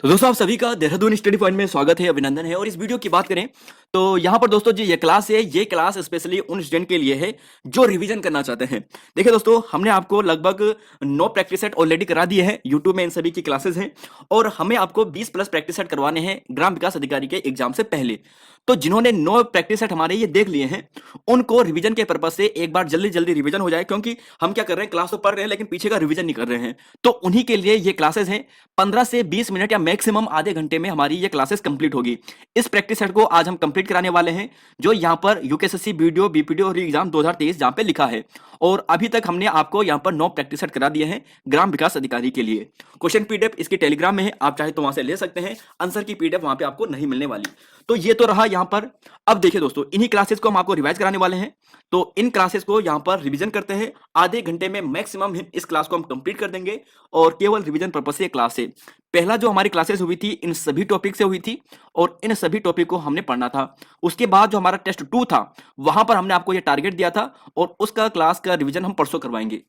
तो दोस्तों आप सभी का देहरादून स्टडी पॉइंट में स्वागत है, अभिनंदन है। और इस वीडियो की बात करें तो यहाँ पर दोस्तों जी ये क्लास है, ये क्लास स्पेशली उन स्टूडेंट के लिए है जो रिवीजन करना चाहते हैं। देखिए दोस्तों, हमने आपको लगभग 9 प्रैक्टिस सेट ऑलरेडी करा दिए हैं, यूट्यूब में इन सभी की क्लासेस हैं और हमें आपको 20 प्लस प्रैक्टिस सेट करवाने हैं ग्राम विकास अधिकारी के एग्जाम से पहले। तो जिन्होंने 9 प्रैक्टिस सेट हमारे ये देख लिए हैं, उनको रिवीजन के पर्पज से एक बार जल्दी जल्दी रिवीजन हो जाए, क्योंकि हम क्या कर रहे हैं, क्लास तो पढ़ रहे हैं लेकिन पीछे का रिवीजन नहीं कर रहे हैं। तो उन्हीं के लिए ये क्लासेस हैं। 15 से 20 मिनट या मैक्सिमम आधे घंटे में हमारी ये क्लासेस कंप्लीट होगी। इस प्रैक्टिस सेट को आज हम कंप्लीट कराने वाले हैं, जो यहाँ पर यूकेएसएससी वीडियो बीपीडी और एग्जाम 2023 जहाँ पे लिखा है। और अभी तक हमने आपको यहाँ पर 9 प्रैक्टिस सेट करा दिए हैं ग्राम विकास अधिकारी के लिए। क्वेश्चन पीडीएफ इसकी टेलीग्राम में है, आप चाहे तो वहां से ले सकते हैं। आंसर की पीडीएफ वहां पे आपको नहीं मिलने वाली। तो ये तो रहा यहाँ पर। अब देखिए दोस्तों, इन्हीं क्लासेस को हम आपको रिवाइज कराने वाले हैं। तो इन क्लासेस को यहाँ पर रिवीजन करते हैं, आधे घंटे में मैक्सिमम इस क्लास को हम कंप्लीट कर देंगे और केवल रिवीजन पर्पस से क्लास है। पहला जो हमारी क्लासेस हुई थी इन सभी टॉपिक से हुई थी और इन सभी टॉपिक को हमने पढ़ना था। उसके बाद जो हमारा टेस्ट 2 था, वहां पर हमने आपको ये टारगेट दिया था और उसका क्लास का रिवीजन हम परसों करवाएंगे।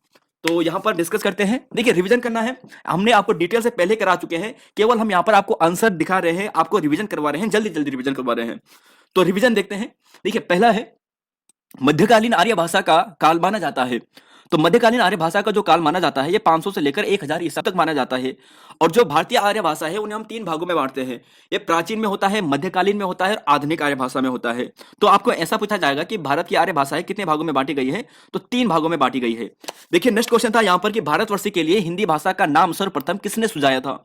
तो यहां पर डिस्कस करते हैं। देखिए, रिवीजन करना है, हमने आपको डिटेल से पहले करा चुके हैं, केवल हम यहां पर आपको आंसर दिखा रहे हैं, आपको रिवीजन करवा रहे हैं, जल्दी जल्दी रिवीजन करवा रहे हैं। तो रिवीजन देखते हैं। देखिए, पहला है मध्यकालीन आर्य भाषा का काल माना जाता है। तो मध्यकालीन आर्य भाषा का जो काल माना जाता है, ये 500 से लेकर 1000 ईसा तक माना जाता है। और जो भारतीय आर्य भाषा है, उन्हें हम 3 भागों में बांटते हैं। ये प्राचीन में होता है, मध्यकालीन में होता है और आधुनिक आर्य भाषा में होता है। तो आपको ऐसा पूछा जाएगा कि भारत की आर्य भाषाएं कितने भागों में बांटी गई है, तो 3 भागों में बांटी गई है। देखिए, नेक्स्ट क्वेश्चन था यहाँ पर कि भारतवर्ष के लिए हिंदी भाषा का नाम सर्वप्रथम किसने सुझाया था।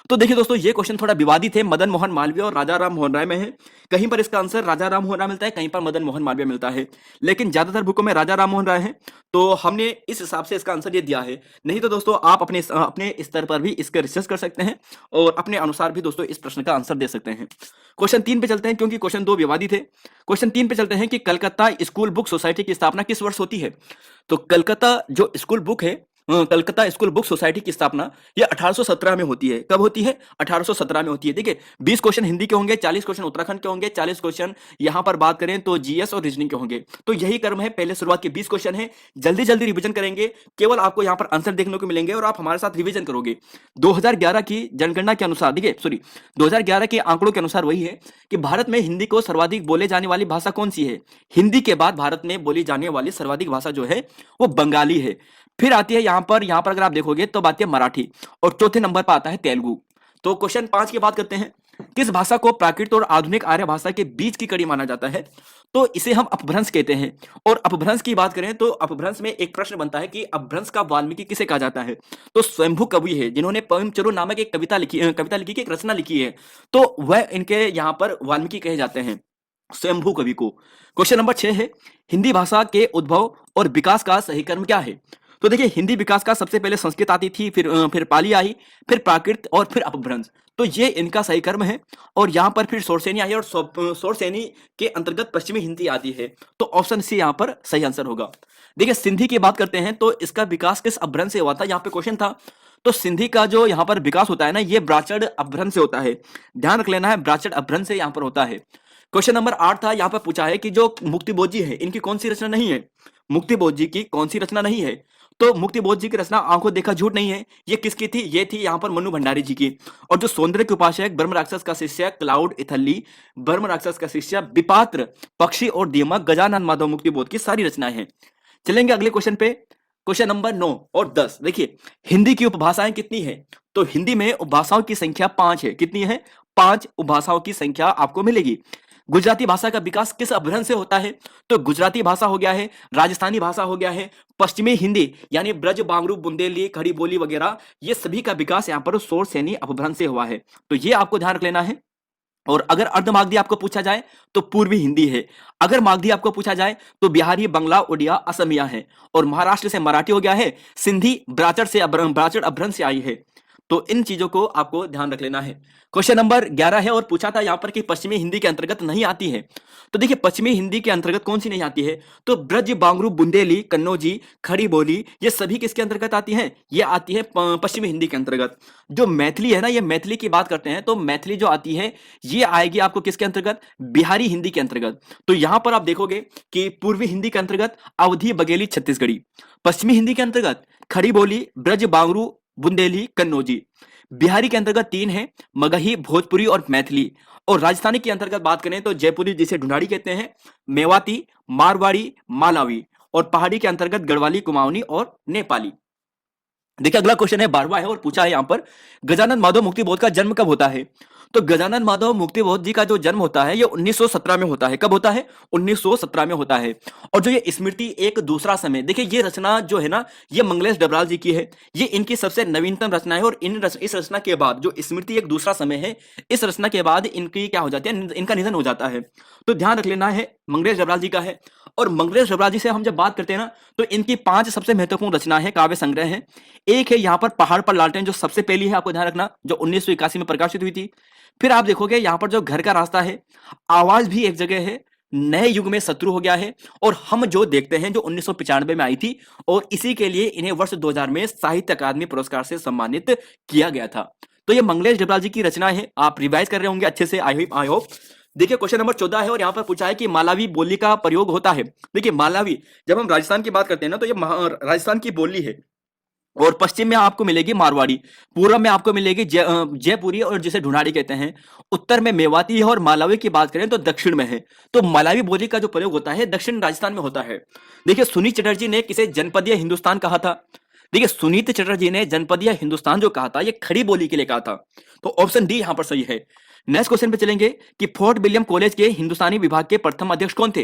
तो देखिए दोस्तों, ये क्वेश्चन थोड़ा विवादित है, मदन मोहन मालवीय और राजा राम मोहन राय में है। कहीं पर इसका आंसर राजा राम मोहन राय मिलता है, कहीं पर मदन मोहन मालवीय मिलता है, लेकिन ज्यादातर बुकों में राजा राम मोहन राय है। तो हमने इस हिसाब से इसका आंसर ये दिया है। नहीं तो दोस्तों, आप अपने अपने स्तर पर भी इसका रिसर्च कर सकते हैं और अपने अनुसार भी दोस्तों इस प्रश्न का आंसर दे सकते हैं। क्वेश्चन 3 पे चलते हैं, क्योंकि क्वेश्चन 2 विवादित है। क्वेश्चन 3 पे चलते हैं कि कलकत्ता स्कूल बुक सोसाइटी की स्थापना किस वर्ष होती है। तो कलकत्ता जो स्कूल बुक है, कलकत्ता स्कूल बुक सोसाइटी की स्थापना ये 1817 में होती है। कब होती है? 1817 में होती है। देखिए, 20 क्वेश्चन हिंदी के होंगे, 40 क्वेश्चन उत्तराखंड के होंगे, 40 क्वेश्चन यहां पर बात करें तो जीएस और रीजनिंग के होंगे। तो यही क्रम है, पहले शुरुआत के 20 क्वेश्चन है, जल्दी जल्दी रिवीजन करेंगे, केवल आपको यहां पर आंसर देखने को मिलेंगे और आप हमारे साथ रिवीजन करोगे। 2011 की जनगणना के अनुसार, देखिए सॉरी 2011 के आंकड़ों के अनुसार वही है कि भारत में हिंदी को सर्वाधिक बोले जाने वाली भाषा कौन सी है। हिंदी के बाद भारत में बोली जाने वाली सर्वाधिक भाषा जो है वो बंगाली है। फिर आती है यहां पर अगर आप देखोगे तो बात है मराठी और चौथे नंबर पर आता है तेलुगु। तो क्वेश्चन 5 की बात करते हैं, किस भाषा को प्राकृत और आधुनिक आर्य भाषा के बीच की कड़ी माना जाता है। तो इसे हम अपभ्रंश कहते हैं। और अपभ्रंश की बात करें तो अपभ्रंश में एक प्रश्न बनता है कि अपभ्रंश का वाल्मीकि किसे कहा जाता है। तो स्वयंभू कवि है जिन्होंने पोएम चलो नामक एक कविता लिखी की एक रचना लिखी है, तो वह इनके यहाँ पर वाल्मीकि कहे जाते हैं, स्वयंभू कवि को। क्वेश्चन नंबर 6 है, हिंदी भाषा के उद्भव और विकास का सही क्रम क्या है। तो देखिए, हिंदी विकास का सबसे पहले संस्कृत आती थी, फिर पाली आई, फिर प्राकृत और फिर अपभ्रंश। तो ये इनका सही क्रम है। और यहाँ पर फिर शोरसेनी आई और शोरसेनी के अंतर्गत पश्चिमी हिंदी आती है। तो ऑप्शन सी यहाँ पर सही आंसर होगा। देखिए, सिंधी की बात करते हैं तो इसका विकास किस अपभ्रंश से हुआ था, यहाँ पे क्वेश्चन था। तो सिंधी का जो यहाँ पर विकास होता है ना, ये ब्राचड़ अपभ्रंश से होता है। ध्यान रख लेना है, ब्राचड़ अपभ्रंश से यहाँ पर होता है। क्वेश्चन नंबर 8 था, यहाँ पर पूछा है कि जो मुक्तिबोध जी है, इनकी कौन सी रचना नहीं है। मुक्तिबोध जी की कौन सी रचना नहीं है। तो मुक्तिबोध जी की रचना आंखों देखा झूठ नहीं है। ये किसकी थी? ये थी यहाँ पर मनु भंडारी जी की। और जो सौंदर्य के उपासक, ब्रह्म राक्षस का शिष्य क्लाउड इथली, ब्रह्म राक्षस का शिष्य विपात्र, पक्षी और दीमक, गजानन माधव मुक्तिबोध की सारी रचनाएं हैं। चलेंगे अगले क्वेश्चन पे, क्वेश्चन नंबर 9 और 10। देखिए, हिंदी की उपभाषाएं कितनी है। तो हिंदी में उपभाषाओं की संख्या 5 है। कितनी है? 5 उपभाषाओं की संख्या आपको मिलेगी। गुजराती भाषा का विकास किस अपभ्रंश से होता है। तो गुजराती भाषा हो गया है, राजस्थानी भाषा हो गया है, पश्चिमी हिंदी यानी ब्रज बांगरू बुंदेली खड़ी बोली वगैरह, ये सभी का विकास यहाँ पर शोरसेनी अपभ्रंश से हुआ है। तो ये आपको ध्यान रख लेना है। और अगर अर्धमागधी आपको पूछा जाए तो पूर्वी हिंदी है। अगर मागधी आपको पूछा जाए तो बिहारी, बंगला, उड़िया, असमिया है। और महाराष्ट्र से मराठी हो गया है। सिंधी ब्राचड़ अपभ्रंश से आई है। तो इन चीजों को आपको ध्यान रख लेना है। क्वेश्चन नंबर 11 है और पूछा था यहां पर कि पश्चिमी हिंदी के अंतर्गत नहीं आती है। तो देखिए, पश्चिमी हिंदी के अंतर्गत कौन सी नहीं आती है। तो ब्रज बांगरू बुंदेली कन्नौजी खड़ी बोली, ये सभी किसके अंतर्गत आती हैं? ये आती है पश्चिमी हिंदी के अंतर्गत। जो मैथिली है ना, ये मैथिली की बात करते हैं तो मैथिली जो आती है ये आएगी आपको किसके अंतर्गत? बिहारी हिंदी के अंतर्गत। तो यहां पर आप देखोगे कि पूर्वी हिंदी के अंतर्गत अवधी, बघेली, छत्तीसगढ़ी। पश्चिमी हिंदी के अंतर्गत खड़ी बोली, ब्रज बांगरू बुंदेली, कन्नौजी। बिहारी के अंतर्गत 3 है, मगही, भोजपुरी और मैथिली। और राजस्थानी के अंतर्गत बात करें तो जयपुरी जिसे ढूंढाड़ी कहते हैं, मेवाती, मारवाड़ी, मालावी। और पहाड़ी के अंतर्गत गढ़वाली, कुमाऊनी और नेपाली। देखिए अगला क्वेश्चन है 12वां है और पूछा है यहां पर, गजानन माधव मुक्ति बोध का जन्म कब होता है? तो गजानन माधव मुक्ति बोध जी का जो जन्म होता है ये 1917 में होता है। कब होता है? 1917 में होता है। और जो ये स्मृति एक दूसरा समय, देखिए ये रचना जो है ना, ये मंगलेश डबराल जी की है। ये इनकी सबसे नवीनतम रचना है। और इस रचना के बाद जो स्मृति एक दूसरा समय है, इस रचना के बाद इनकी क्या हो जाती है, इनका निधन हो जाता है। तो ध्यान रख लेना है, मंगलेश डबराल जी का है। और मंगलेश डबराल जी से हम जब बात करते हैं ना, तो इनकी 5 सबसे महत्वपूर्ण रचना है, काव्य संग्रह है। एक है यहाँ पर पहाड़ पर लालटेन, जो सबसे पहली है, आपको ध्यान रखना, जो 1981 में प्रकाशित हुई थी। फिर आप देखोगे यहाँ पर जो घर का रास्ता है, आवाज भी एक जगह है, नए युग में शत्रु हो गया है, और हम जो देखते हैं जो 1995 में आई थी। और इसी के लिए इन्हें वर्ष 2000 में साहित्य अकादमी पुरस्कार से सम्मानित किया गया था। तो ये मंगलेश डबराल जी की रचना है। आप रिवाइज कर रहे होंगे अच्छे से, आई होप। देखिए क्वेश्चन नंबर 14 है और यहाँ पर पूछा है कि मालावी बोली का प्रयोग होता है। देखिए मालावी, जब हम राजस्थान की बात करते हैं ना, तो ये राजस्थान की बोली है। और पश्चिम में आपको मिलेगी मारवाड़ी, पूर्व में आपको मिलेगी जयपुरी और जिसे ढूंढाड़ी कहते हैं, उत्तर में मेवाती है, और मालवी की बात करें तो दक्षिण में है। तो मालवी बोली का जो प्रयोग होता है दक्षिण राजस्थान में होता है। देखिए सुनीत चटर्जी ने किसे जनपदीय हिंदुस्तान कहा था? देखिए सुनीत चटर्जी ने जनपदीय हिंदुस्तान जो कहा था, ये खड़ी बोली के लिए कहा था। तो ऑप्शन डी यहां पर सही है। नेक्स्ट क्वेश्चन पे चलेंगे कि फोर्ट विलियम कॉलेज के हिंदुस्तानी विभाग के प्रथम अध्यक्ष कौन थे?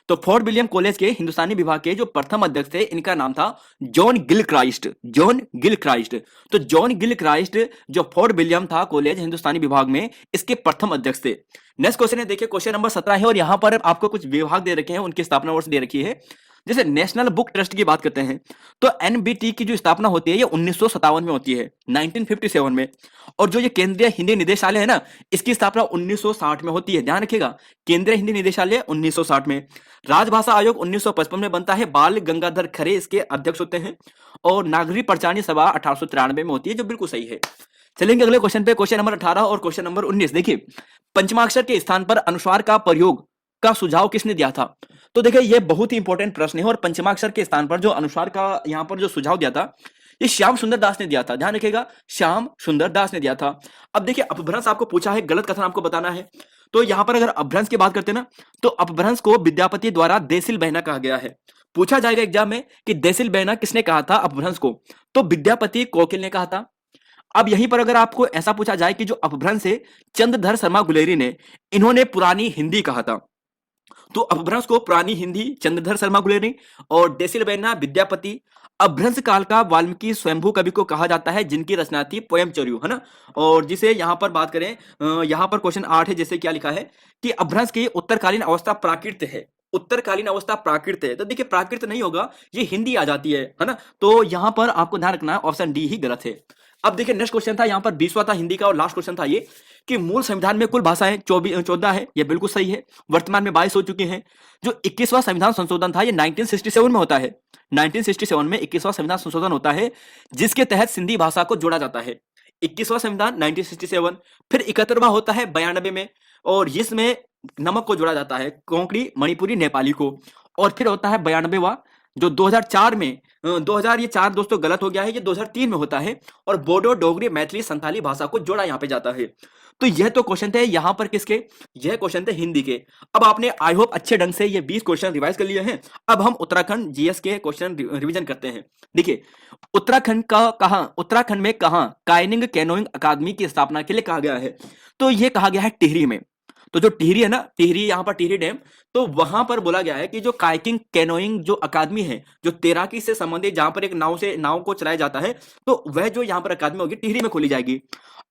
तो फोर्ट विलियम कॉलेज के हिंदुस्तानी विभाग के जो प्रथम अध्यक्ष थे, इनका नाम था जॉन गिलक्राइस्ट। John Gilchrist. तो जॉन गिलक्राइस्ट जो फोर्ट विलियम था कॉलेज हिंदुस्तानी विभाग में, इसके प्रथम अध्यक्ष थे। नेक्स्ट क्वेश्चन है, देखिए क्वेश्चन नंबर 17 है और यहां पर आपको कुछ विभाग दे रखे हैं, उनकी स्थापना वर्ष दे रखी है। जैसे नेशनल बुक ट्रस्ट की बात करते हैं, तो एनबीटी की जो स्थापना होती है ये 1957 में होती है, 1957 में। और जो ये केंद्रीय हिंदी निदेशालय है ना, इसकी स्थापना 1960 में होती है। ध्यान रखिएगा, केंद्रीय हिंदी निदेशालय 1960 में। राजभाषा आयोग 1955 में बनता है, बाल गंगाधर खरे इसके अध्यक्ष होते हैं। और नागरिक प्रचारणी सभा 1893 में होती है, जो बिल्कुल सही है। चलेंगे अगले क्वेश्चन पे, क्वेश्चन नंबर 18 और क्वेश्चन नंबर 19। देखिए पंचमाक्षर के स्थान पर अनुस्वार का प्रयोग का सुझाव किसने दिया था? तो देखिए ये बहुत ही इंपॉर्टेंट प्रश्न है। और पंचमाक्षर के स्थान पर जो अनुस्वार का यहां पर जो सुझाव दिया था, ये श्याम सुंदर दास ने दिया था। ध्यान रखिएगा, श्याम सुंदर दास ने दिया था। अब देखिए अपभ्रंश आपको पूछा है, गलत कथन आपको बताना है। तो यहां पर अगर अपभ्रंश की बात करते हैं ना, तो अपभ्रंश को विद्यापति द्वारा देसिल बहना कहा गया है। पूछा जाएगा एग्जाम में कि देसिल बहना किसने कहा था अपभ्रंश को? तो विद्यापति कोकिल ने कहा था। अब यहीं पर अगर आपको ऐसा पूछा जाए कि जो अपभ्रंश है चंद्रधर शर्मा गुलेरी ने, इन्होंने पुरानी हिंदी कहा था। तो अपभ्रंश को पुरानी हिंदी चंद्रधर शर्मा गुलेरी, और देसिल बहना विद्यापति। अपभ्रंश काल का वाल्मीकि स्वयंभू कवि को कहा जाता है, जिनकी रचना थी पोयम चर्यू, है ना। और जिसे यहां पर बात करें, यहां पर क्वेश्चन 8 है, जैसे क्या लिखा है कि अपभ्रंश की उत्तरकालीन अवस्था प्राकृत है। उत्तरकालीन अवस्था प्राकृत है, तो देखिए प्राकृत नहीं होगा, ये हिंदी आ जाती है ना। तो यहां पर आपको ध्यान रखना है, ऑप्शन डी ही गलत है। अब देखिए नेक्स्ट क्वेश्चन था यहाँ पर 20वां था हिंदी का, और लास्ट क्वेश्चन था ये कि मूल संविधान में कुल भाषाएं 14 है। ये बिल्कुल सही है, वर्तमान में 22 हो चुकी हैं। जो 21वां संविधान संशोधन था ये 1967 में होता है। 1967 में 21वां संविधान संशोधन होता है, जिसके तहत सिंधी भाषा को जोड़ा जाता है। 21वां संविधान 1967। फिर 71वां होता है 92 में, और इसमें नमक को जोड़ा जाता है, कोंकणी, मणिपुरी, नेपाली को। और फिर होता है 92वां, जो 2004 में 2000, ये 4 दोस्तों गलत हो गया है, ये 2003 में होता है। और बोडो, डोगरी, मैथिली, संथाली भाषा को जोड़ा यहाँ पे जाता है। तो यह तो क्वेश्चन थे यहाँ पर किसके? यह क्वेश्चन थे हिंदी के। अब आपने आई होप अच्छे ढंग से ये 20 क्वेश्चन रिवाइज कर लिए हैं। अब हम उत्तराखंड जीएस के क्वेश्चन रिवीजन करते हैं। देखिए उत्तराखंड में कहा कायनिंग कैनोइंग अकादमी की स्थापना के लिए कहा गया है? तो यह कहा गया है टिहरी में। तो जो टिहरी है ना, टिहरी, यहाँ पर टिहरी डैम, तो वहां पर बोला गया है कि जो काइकिंग कैनोइंग जो अकादमी है, जो तैराकी से संबंधित, जहां पर एक नाव को चलाया जाता है, तो वह जो यहाँ पर अकादमी होगी टिहरी में खोली जाएगी।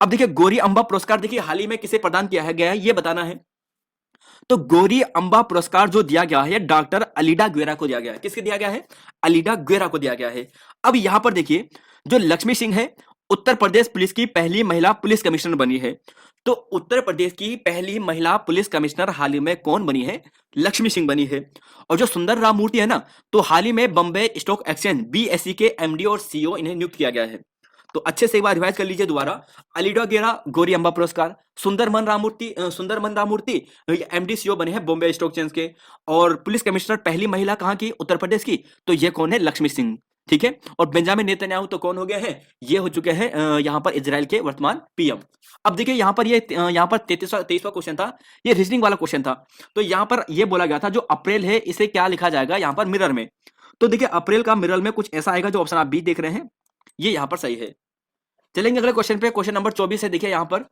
अब देखिए गौरी अम्बा पुरस्कार देखिए हाल ही में किसे प्रदान किया गया है, ये बताना है। तो गौरी अम्बा पुरस्कार जो दिया गया है डॉक्टर अलीडा ग्वेरा को दिया गया है। किसके दिया गया है? अलीडा ग्वेरा को दिया गया है। अब यहां पर देखिए जो लक्ष्मी सिंह है, उत्तर प्रदेश पुलिस की पहली महिला पुलिस कमिश्नर बनी है। तो उत्तर प्रदेश की पहली महिला पुलिस कमिश्नर हाल ही में कौन बनी है? लक्ष्मी सिंह बनी है। और जो सुंदर राम मूर्ति है ना, तो हाल ही में बॉम्बे स्टॉक एक्सचेंज बीएसई के एमडी और सीईओ इन्हें नियुक्त किया गया है। तो अच्छे से एक बार रिवाइज कर लीजिए दोबारा। अलीडा गेरा गौरी अम्बा पुरस्कार, सुंदरमन राममूर्ति एमडी सीईओ बने हैं बॉम्बे स्टॉक एक्सचेंज के। और पुलिस कमिश्नर पहली महिला कहां की? उत्तर प्रदेश की। तो ये कौन है? लक्ष्मी सिंह। ठीक है। और बेंजामिन नेतन्याहू तो कौन हो गए हैं, ये हो चुके हैं यहां पर इजराइल के वर्तमान पीएम। अब देखिए यहां पर ये यहां पर 33वां क्वेश्चन था, ये रीजनिंग वाला क्वेश्चन था। तो यहां पर ये बोला गया था जो अप्रैल है इसे क्या लिखा जाएगा यहां पर मिरर में। तो देखिए अप्रैल का मिरर में कुछ ऐसा आएगा, जो ऑप्शन आप बी देख रहे हैं ये यहां पर सही है। चलेंगे अगले क्वेश्चन पे, क्वेश्चन नंबर 24 है। देखिए यहां पर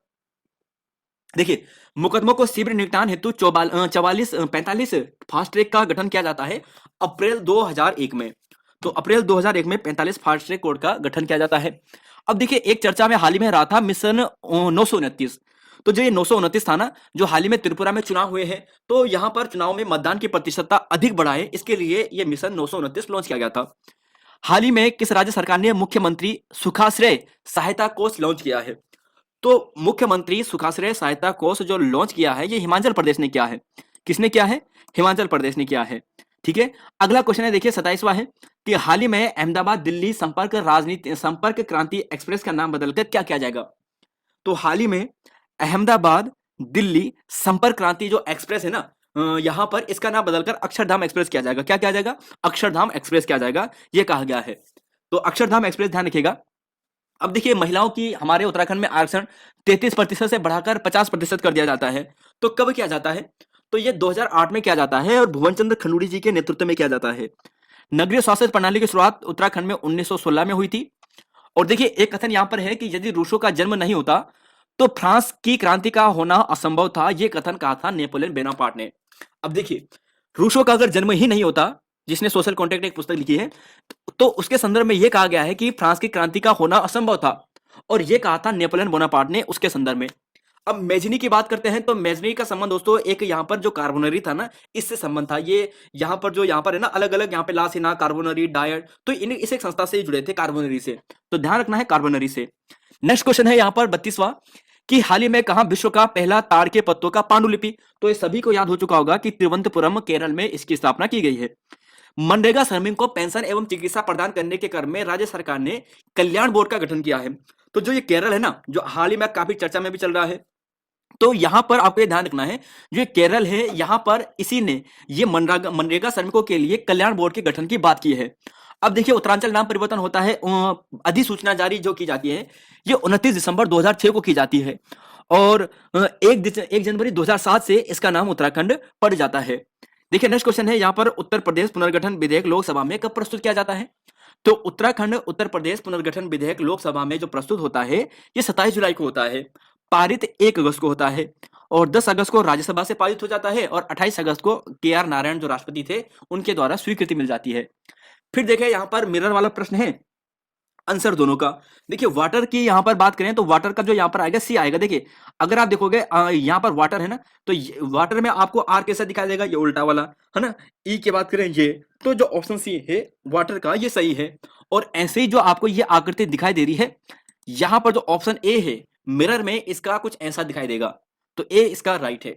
देखिए, मुकदमों को शीघ्र निपटान हेतु 45 फास्ट ट्रैक का गठन किया जाता है अप्रैल 2001 में। तो अप्रैल 2001 में 45 फास्ट ट्रैक कोर्ट का गठन किया जाता है। अब देखिए एक चर्चा में हाल ही में रहा था मिशन 929। तो जो ये 929 था ना, जो हाल ही में त्रिपुरा में चुनाव हुए हैं, तो यहां पर चुनाव में मतदान की प्रतिशतता अधिक बढ़ाए, इसके लिए ये मिशन 929 लॉन्च किया गया था। हाल ही में किस राज्य सरकार ने मुख्यमंत्री सुखाश्रय सहायता कोष लॉन्च किया है? तो मुख्यमंत्री सुखाश्रय सहायता कोष जो लॉन्च किया है, ये हिमाचल प्रदेश ने किया है। किसने किया है? हिमाचल प्रदेश ने किया है। ठीक है। अगला क्वेश्चन है, देखिए 27वां है कि हाल ही में अहमदाबाद दिल्ली संपर्क क्रांति एक्सप्रेस का नाम बदलकर क्या किया जाएगा? तो हाल ही में अहमदाबाद दिल्ली संपर्क क्रांति जो एक्सप्रेस है ना, यहां पर इसका नाम बदलकर अक्षरधाम एक्सप्रेस किया जाएगा। क्या किया जाएगा? अक्षरधाम एक्सप्रेस किया जाएगा, यह कहा गया है। तो अक्षरधाम एक्सप्रेस ध्यान रखिएगा। अब देखिए महिलाओं की हमारे उत्तराखंड में आरक्षण 33% से बढ़ाकर 50% कर दिया जाता है। तो कब किया जाता है? तो ये 2008 में किया जाता है और भुवन चंद्र खंडूड़ी जी के नेतृत्व में किया जाता है। नगरीय स्वास्थ्य प्रणाली की शुरुआत उत्तराखंड में 1916 में हुई थी। और देखिए एक कथन यहां पर है कि यदि रूसों का जन्म नहीं होता तो फ्रांस की क्रांति का होना असंभव था, यह कथन कहा था नेपोलियन बोनापार्ट ने। अब देखिए रूसों का अगर जन्म ही नहीं होता, जिसने सोशल कॉन्ट्रैक्ट एक पुस्तक लिखी है, तो उसके संदर्भ में यह कहा गया है कि फ्रांस की क्रांति का होना असंभव था, और यह कहा था नेपोलियन बोनापार्ट ने उसके संदर्भ में। अब मेजनी की बात करते हैं, तो मेजनी का संबंध दोस्तों एक यहां पर जो कार्बोनरी था ना, इससे संबंध था। ये यहां पर जो यहां पर है ना, अलग अलग यहां पे लासिना कार्बोनरी डायट, तो इन इस एक संस्था से जुड़े थे कार्बोनरी से, तो ध्यान रखना है कार्बोनरी से। नेक्स्ट क्वेश्चन है यहां पर 32वां कि हाल ही में कहा विश्व का पहला ताड़ के पत्तों का पांडुलिपि? तो ये सभी को याद हो चुका होगा कि तिरुवनंतपुरम केरल में इसकी स्थापना की गई है। मनरेगा श्रमिक को पेंशन एवं चिकित्सा प्रदान करने के क्रम में राज्य सरकार ने कल्याण बोर्ड का गठन किया है। तो जो ये केरल है ना, जो हाल ही में काफी चर्चा में भी चल रहा है, तो यहां पर आपको ये ध्यान रखना है, जो केरल है यहां पर इसी ने ये मनरेगा श्रमिकों के लिए कल्याण बोर्ड के गठन की बात की है। अब देखिए उत्तरांचल नाम परिवर्तन होता है, अधिसूचना जारी जो की जाती है ये 29 दिसंबर 2006 को की जाती है, और 1 जनवरी 2007 से इसका नाम उत्तराखंड पड़ जाता है। देखिए नेक्स्ट क्वेश्चन है, यहां पर उत्तर प्रदेश पुनर्गठन विधेयक लोकसभा में कब प्रस्तुत किया जाता है? तो उत्तराखंड उत्तर प्रदेश पुनर्गठन विधेयक लोकसभा में जो प्रस्तुत होता है ये 27 जुलाई को होता है, पारित 1 अगस्त को होता है, और 10 अगस्त को राज्यसभा से पारित हो जाता है, और 28 अगस्त को के.आर. नारायण जो राष्ट्रपति थे उनके द्वारा स्वीकृति मिल जाती है। फिर देखिए यहां पर मिरर वाला प्रश्न है, आंसर दोनों का। देखिए वाटर की यहां पर बात करें तो वाटर का जो यहां पर आएगा सी आएगा। देखिए अगर आप देखोगे यहां पर वाटर है ना, तो वाटर में आपको आर कैसा दिखाई देगा, ये उल्टा वाला है ना। ई की बात करें ये, तो जो ऑप्शन सी है वाटर का ये सही है। और ऐसे ही जो आपको ये आकृति दिखाई दे रही है, यहां पर जो ऑप्शन ए है मिरर में, इसका कुछ ऐसा दिखाई देगा, तो ए इसका राइट है।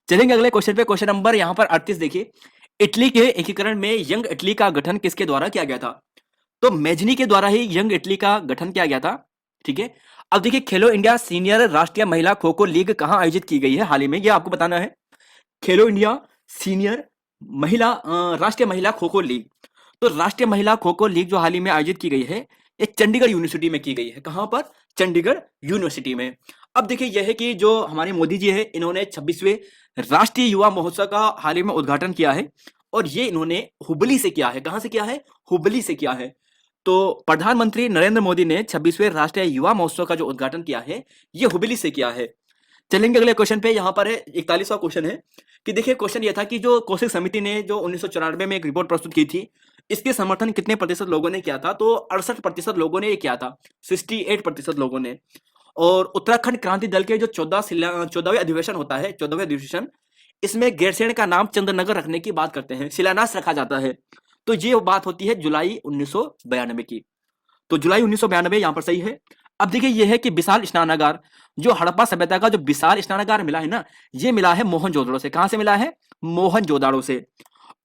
चलेंगे अगले क्वेश्चन पे, क्वेश्चन नंबर यहां पर 38। देखिए इटली के एकीकरण में यंग इटली का गठन किसके द्वारा किया गया था? तो मेजनी के द्वारा ही यंग इटली का गठन किया गया था। ठीक है। अब देखिए खेलो इंडिया सीनियर राष्ट्रीय महिला खो खो लीग कहां आयोजित की गई है हाल ही में, यह आपको बताना है। खेलो इंडिया सीनियर महिला राष्ट्रीय महिला खो खो लीग, तो राष्ट्रीय महिला खो खो लीग जो हाल ही में आयोजित की गई है, ये चंडीगढ़ यूनिवर्सिटी में की गई है। कहां पर? चंडीगढ़ यूनिवर्सिटी में। अब देखिए यह है कि जो हमारे मोदी जी है, इन्होंने 26वें राष्ट्रीय युवा महोत्सव का हाल ही में उद्घाटन किया है, और ये इन्होंने हुबली से किया है। कहां से किया है? हुबली से किया है। तो प्रधानमंत्री नरेंद्र मोदी ने 26वें राष्ट्रीय युवा महोत्सव का जो उद्घाटन किया है, ये हुबली से किया है। चलेंगे अगले क्वेश्चन पे, यहां पर है 41वां क्वेश्चन है कि देखिए क्वेश्चन ये था कि जो कौशिक समिति ने जो 1994 में एक रिपोर्ट प्रस्तुत की थी, इसके समर्थन कितने प्रतिशत लोगों ने किया था? तो 68% लोगों ने ये किया था, 68% लोगों ने। और उत्तराखंड क्रांति दल के जो 14वें अधिवेशन होता है, 14वें अधिवेशन, इसमें गैरसैंण का नाम चंद्रनगर रखने की बात करते हैं, शिलान्यास रखा जाता है। तो ये बात होती है जुलाई 1992 की। तो जुलाई 1992 यहां पर सही है। अब देखिए यह है कि विशाल स्नानागार, जो हड़प्पा सभ्यता का जो विशाल स्नानागार मिला है ना, ये मिला है मोहनजोदड़ो से। कहां से मिला है? मोहनजोदड़ो से।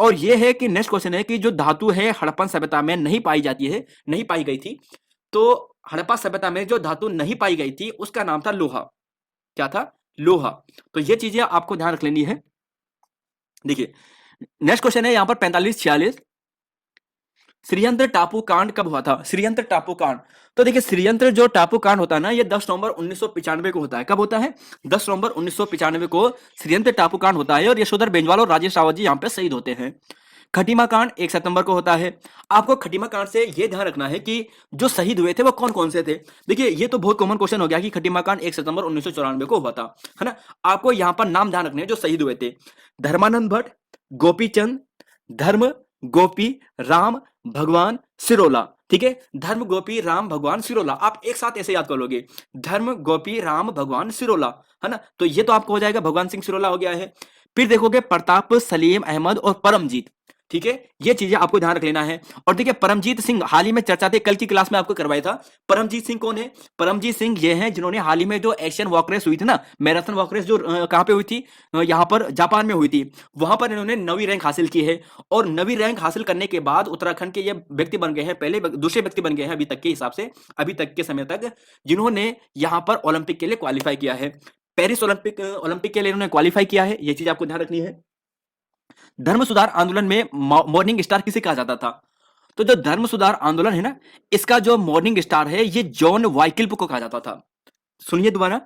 और यह है कि नेक्स्ट क्वेश्चन है कि जो धातु है हड़प्पन सभ्यता में नहीं पाई जाती है, नहीं पाई गई थी, तो हड़प्पा सभ्यता में जो धातु नहीं पाई गई थी उसका नाम था लोहा। क्या था? लोहा। तो ये चीजें आपको ध्यान रख लेनी है। देखिए नेक्स्ट क्वेश्चन है यहां पर 45-46 श्रीयंत्र टापू कांड कब हुआ था? श्रीयंत्र टापू कांड, तो देखिए श्रीयंत्र जो टापू कांड होता है ना, ये 10 नवंबर 1995 को होता है। कब होता है? 10 नवंबर 1995 को श्रीयंत्र टापू कांड होता है और यशोधर बेंजवाल और राजेश रावत जी यहाँ पे शहीद होते हैं। खटीमा कांड 1 सितंबर को होता है। आपको खटीमा कांड से ये ध्यान रखना है कि जो शहीद हुए थे वो कौन कौन से थे। देखिए ये तो बहुत कॉमन क्वेश्चन हो गया कि खटीमा कांड 1 सितंबर 1994 को हुआ था, है ना। आपको यहाँ पर नाम ध्यान रखने हैं जो शहीद हुए थे। धर्मानंद भट्ट, गोपीचंद, धर्म, गोपी, राम, भगवान, सिरोला। ठीक है, धर्म, गोपी, राम, भगवान, सिरोला, आप एक साथ ऐसे याद कर लोगे, धर्म, गोपी, राम, भगवान, सिरोला, है ना। तो ये तो आपको हो जाएगा, भगवान सिंह सिरोला हो गया है। फिर देखोगे प्रताप, सलीम अहमद और परमजीत। ठीक है, ये चीजें आपको ध्यान रख लेना है। और देखिए परमजीत सिंह हाल ही में चर्चा थी, कल की क्लास में आपको करवाया था। परमजीत सिंह कौन है? परमजीत सिंह ये हैं जिन्होंने हाल ही में जो एशियन वॉक रेस हुई थी ना, मैराथन वॉक रेस, जो कहां पे हुई थी? यहाँ पर जापान में हुई थी। वहां पर इन्होंने 9वीं रैंक हासिल की है और 9वीं रैंक हासिल करने के बाद उत्तराखंड के ये व्यक्ति बन गए हैं, पहले दूसरे व्यक्ति बन गए हैं अभी तक के हिसाब से, अभी तक के समय तक, जिन्होंने यहाँ पर ओलंपिक के लिए क्वालिफाई किया है। पेरिस ओलंपिक ओलंपिक के लिए इन्होंने क्वालिफाई किया है, ये चीज आपको ध्यान रखनी है। धर्म सुधार आंदोलन में मॉर्निंग स्टार किसे कहा जाता था? तो जो धर्म सुधार आंदोलन है ना, इसका जो मॉर्निंग स्टार है ये जॉन वाइकिल्फ को कहा जाता था। सुनिए दोबारा,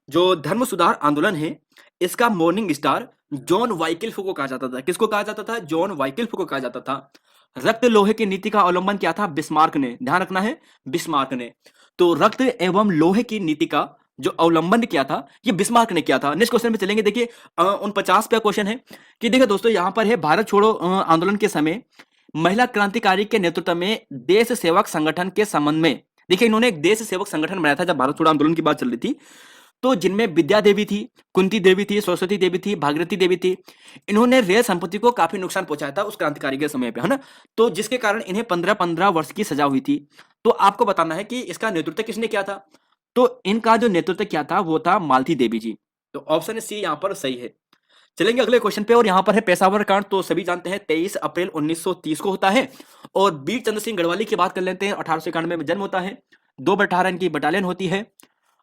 जो धर्म सुधार आंदोलन है इसका मॉर्निंग स्टार जॉन वाइकिल्फ को कहा जाता था। किसको कहा जाता था? जॉन वाइकिल्फ को कहा जाता था। रक्त लोहे की नीति का अवलंबन क्या था? बिस्मार्क ने, ध्यान रखना है, बिस्मार्क ने। तो रक्त एवं लोहे की नीति का जो अवलंबन किया था ये बिस्मार्क ने किया था। नेक्स्ट क्वेश्चन पे चलेंगे। देखिए 49 पे क्वेश्चन है कि देखिए दोस्तों यहाँ पर है, भारत छोड़ो आंदोलन के समय महिला क्रांतिकारी के नेतृत्व में देश सेवक संगठन के संबंध में, देखिए इन्होंने एक देश सेवक संगठन बनाया था जब भारत छोड़ो आंदोलन की बात चल रही थी। तो जिनमें विद्या देवी थी, कुंती देवी थी, सरस्वती देवी थी, भागीरथी देवी थी। इन्होंने रेल संपत्ति को काफी नुकसान पहुंचाया था उस क्रांतिकारी के समय पे, है ना। तो जिसके कारण इन्हें 15-15 वर्ष की सजा हुई थी। तो आपको बताना है कि इसका नेतृत्व किसने किया था? तो इनका जो नेतृत्व किया था वो था मालती देवी जी। तो ऑप्शन सी यहाँ पर सही है। चलेंगे अगले क्वेश्चन पे और यहाँ पर है पेशावर कांड। तो सभी जानते हैं 23 अप्रैल 1930 को होता है। और वीर चंद्र सिंह गढ़वाली की बात कर लेते हैं, 1891 में जन्म होता है। 2/18 इनकी बटालियन होती है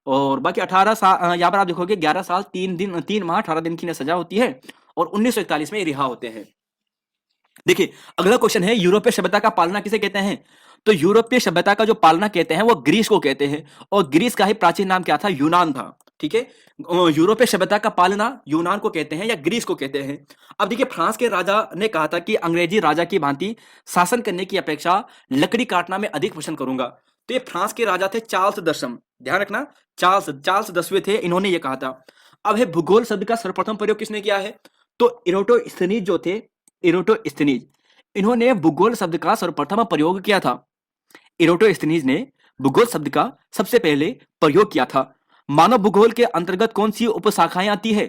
और बाकी 18 साल, यहाँ पर आप देखोगे 11 साल 3 माह 18 दिन की इन्हें सजा होती है और 1941 में रिहा होते हैं। देखिए अगला क्वेश्चन है, यूरोपीय सभ्यता का पालना किसे कहते हैं? तो यूरोपीय सभ्यता का जो पालना कहते हैं वो ग्रीस को कहते हैं और ग्रीस का ही प्राचीन नाम क्या था? यूनान था। ठीक है, यूरोपीय सभ्यता का पालना यूनान को कहते हैं या ग्रीस को कहते हैं। अब देखिए फ्रांस के राजा ने कहा था कि अंग्रेजी राजा की भांति शासन करने की अपेक्षा लकड़ी काटना में अधिक पसंद करूंगा। तो ये फ्रांस के राजा थे चार्ल्स दसम, ध्यान रखना, चार्ल्स 10वें थे, इन्होंने ये कहा था। अब है भूगोल शब्द का सर्वप्रथम प्रयोग किसने किया है? तो इरोटोस्थनीज जो थे, इरोटोस्थनीज, इन्होंने भूगोल शब्द का सर्वप्रथम प्रयोग किया था। इरोटोस्थनीज ने भूगोल शब्द का सबसे पहले प्रयोग किया था। मानव भूगोल के अंतर्गत कौन सी उपशाखाएं आती है?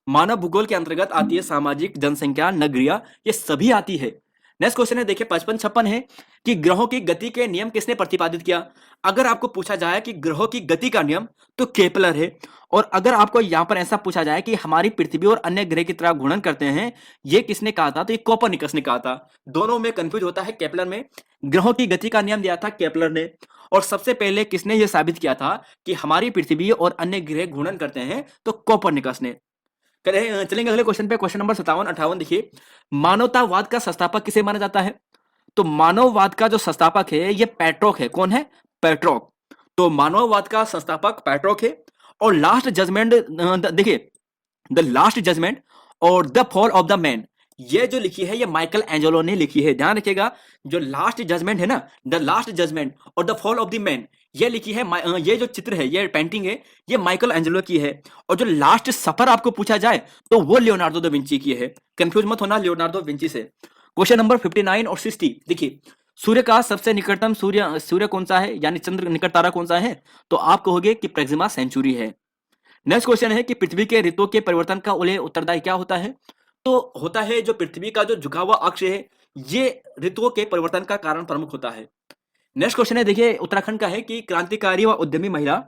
मानव भूगोल के अंतर्गत आती है सामाजिक, जनसंख्या, नगरीय, ये सभी आती है। नेक्स्ट क्वेश्चन है देखिए 55-56 है कि ग्रहों की गति के नियम किसने प्रतिपादित किया? अगर आपको पूछा जाए कि ग्रहों की गति का नियम, तो केपलर है। और अगर आपको यहां पर ऐसा पूछा जाए कि हमारी पृथ्वी और अन्य ग्रह की तरह घूर्णन करते हैं, ये किसने कहा था? तो ये कोपरनिकस ने कहा था। दोनों में कंफ्यूज होता है, केपलर में ग्रहों की गति का नियम दिया था केपलर ने। और सबसे पहले किसने यह साबित किया था कि हमारी पृथ्वी और अन्य ग्रह घूर्णन करते हैं? तो कोपरनिकस ने। चलेंगे अगले क्वेश्चन पे, क्वेश्चन नंबर 57-58 देखिए, मानवतावाद का संस्थापक किसे माना जाता है? तो मानववाद का जो संस्थापक है ये पेट्रोक है। कौन है? पेट्रोक। तो मानववाद का संस्थापक पेट्रोक है। और लास्ट जजमेंट देखिए, द लास्ट जजमेंट और the fall of the man, ये जो लिखी है ये माइकल एंजेलो ने लिखी है। ध्यान रखिएगा, जो लास्ट जजमेंट है ना, द लास्ट जजमेंट और the fall of the man, ये लिखी है, ये जो चित्र है, ये पेंटिंग है, ये माइकल एंजेलो की है। और जो लास्ट सफर आपको पूछा जाए तो वो लियोनार्डो दा विंची की है। कंफ्यूज मत होना लियोनार्डो विंची से। क्वेश्चन नंबर 59 और 60 देखिए, सूर्य का सबसे निकटतम सूर्य कौन सा है, यानी चंद्र निकट तारा कौन सा है? तो आप कहोगे कि प्रेक्सिमा सेंचुरी है। नेक्स्ट क्वेश्चन है कि पृथ्वी के ऋतुओं के परिवर्तन का उल्लेख उत्तरदायी क्या होता है? तो होता है जो पृथ्वी का जो झुका हुआ अक्ष है, ये ऋतुओं के परिवर्तन का कारण प्रमुख होता है। नेक्स्ट क्वेश्चन है देखिए, उत्तराखंड का है कि क्रांतिकारी व उद्यमी महिला